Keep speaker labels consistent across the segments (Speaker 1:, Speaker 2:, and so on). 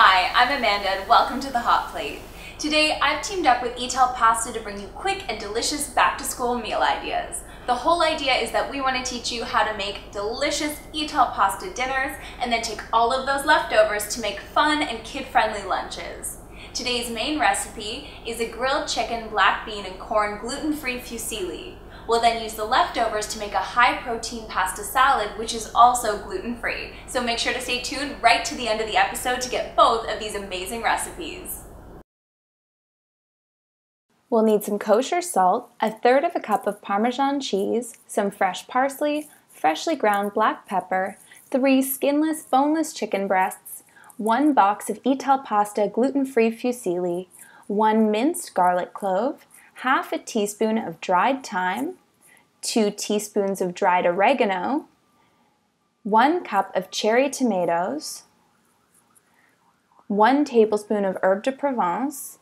Speaker 1: Hi, I'm Amanda and welcome to the Hot Plate. Today I've teamed up with Italpasta to bring you quick and delicious back-to-school meal ideas. The whole idea is that we want to teach you how to make delicious Italpasta dinners and then take all of those leftovers to make fun and kid-friendly lunches. Today's main recipe is a grilled chicken, black bean, and corn gluten-free fusilli. We'll then use the leftovers to make a high-protein pasta salad, which is also gluten-free. So make sure to stay tuned right to the end of the episode to get both of these amazing recipes.
Speaker 2: We'll need some kosher salt, a third of a cup of Parmesan cheese, some fresh parsley, freshly ground black pepper, 3 skinless, boneless chicken breasts, 1 box of Italpasta gluten-free fusilli, 1 minced garlic clove, half a teaspoon of dried thyme, 2 teaspoons of dried oregano, 1 cup of cherry tomatoes, 1 tablespoon of herbe de Provence,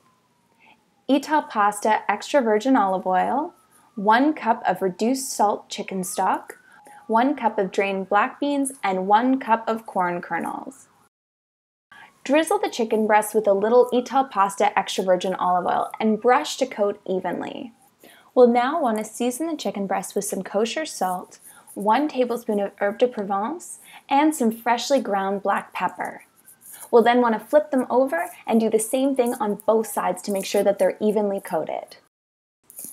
Speaker 2: Italpasta extra virgin olive oil, 1 cup of reduced salt chicken stock, 1 cup of drained black beans, and 1 cup of corn kernels. Drizzle the chicken breasts with a little Italpasta extra virgin olive oil and brush to coat evenly. We'll now want to season the chicken breast with some kosher salt, 1 tablespoon of herbe de Provence, and some freshly ground black pepper. We'll then want to flip them over and do the same thing on both sides to make sure that they're evenly coated.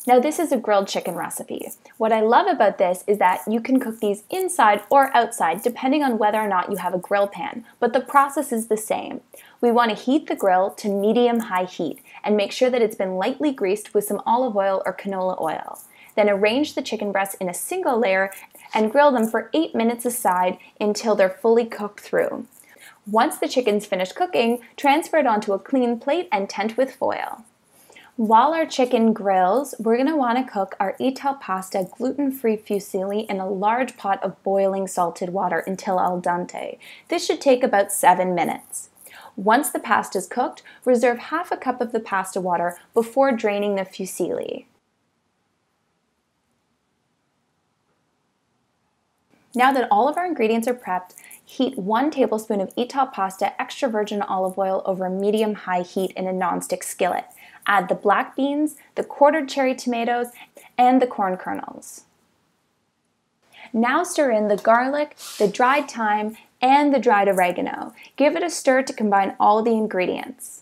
Speaker 2: Now this is a grilled chicken recipe. What I love about this is that you can cook these inside or outside depending on whether or not you have a grill pan, but the process is the same. We want to heat the grill to medium-high heat and make sure that it's been lightly greased with some olive oil or canola oil. Then arrange the chicken breasts in a single layer and grill them for 8 minutes aside until they're fully cooked through. Once the chicken's finished cooking, transfer it onto a clean plate and tent with foil. While our chicken grills, we're going to want to cook our Italpasta gluten-free fusilli in a large pot of boiling salted water until al dente. This should take about 7 minutes. Once the pasta is cooked, reserve half a cup of the pasta water before draining the fusilli. Now that all of our ingredients are prepped, heat 1 tablespoon of Italpasta extra virgin olive oil over a medium-high heat in a nonstick skillet. Add the black beans, the quartered cherry tomatoes, and the corn kernels. Now stir in the garlic, the dried thyme, and the dried oregano. Give it a stir to combine all the ingredients.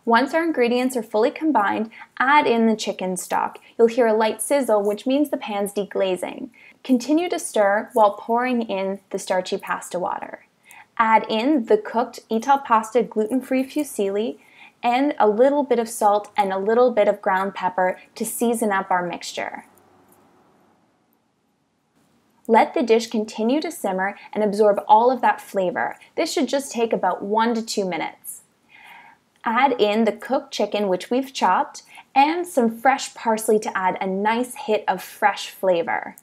Speaker 2: Once our ingredients are fully combined, add in the chicken stock. You'll hear a light sizzle, which means the pan's deglazing. Continue to stir while pouring in the starchy pasta water. Add in the cooked Italpasta gluten-free fusilli and a little bit of salt and a little bit of ground pepper to season up our mixture. Let the dish continue to simmer and absorb all of that flavor. This should just take about 1 to 2 minutes. Add in the cooked chicken, which we've chopped, and some fresh parsley to add a nice hit of fresh flavor.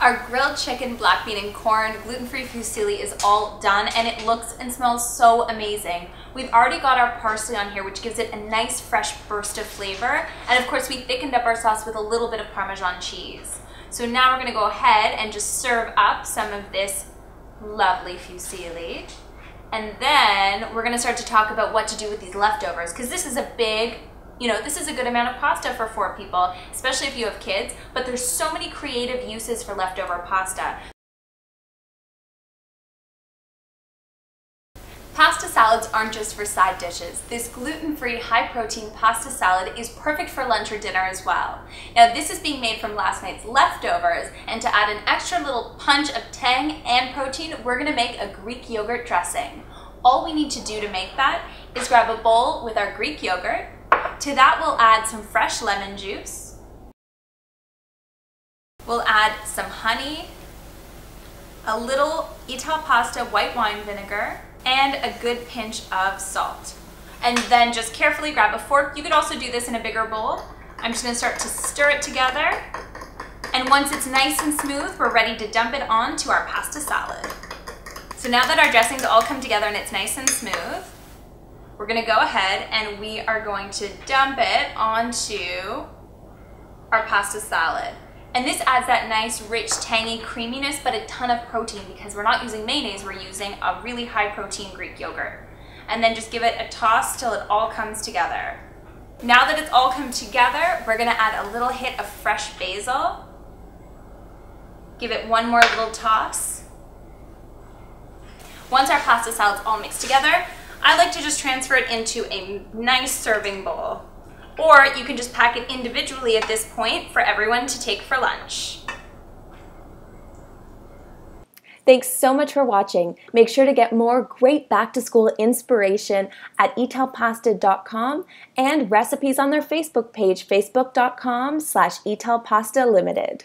Speaker 1: Our grilled chicken, black bean, and corn gluten-free fusilli is all done and it looks and smells so amazing. We've already got our parsley on here, which gives it a nice fresh burst of flavor. And of course we thickened up our sauce with a little bit of Parmesan cheese. So now we're gonna go ahead and just serve up some of this lovely fusilli. And then we're gonna start to talk about what to do with these leftovers, because this is a big, this is a good amount of pasta for 4 people, especially if you have kids, but there's so many creative uses for leftover pasta. Pasta salads aren't just for side dishes. This gluten-free, high-protein pasta salad is perfect for lunch or dinner as well. Now this is being made from last night's leftovers, and to add an extra little punch of tang and protein, we're gonna make a Greek yogurt dressing. All we need to do to make that is grab a bowl with our Greek yogurt. To that we'll add some fresh lemon juice. We'll add some honey, a little Italpasta white wine vinegar, and a good pinch of salt. And then just carefully grab a fork. You could also do this in a bigger bowl. I'm just gonna start to stir it together. And once it's nice and smooth, we're ready to dump it onto our pasta salad. So now that our dressings all come together and it's nice and smooth, we're gonna go ahead and we are going to dump it onto our pasta salad. And this adds that nice, rich, tangy creaminess, but a ton of protein because we're not using mayonnaise, we're using a really high protein Greek yogurt. and then just give it a toss till it all comes together. Now that it's all come together, we're gonna add a little hit of fresh basil. Give it one more little toss. Once our pasta salad's all mixed together, I like to just transfer it into a nice serving bowl. Or you can just pack it individually at this point for everyone to take for lunch.
Speaker 2: Thanks so much for watching. Make sure to get more great back-to-school inspiration at italpasta.com and recipes on their Facebook page, facebook.com/italpastalimited.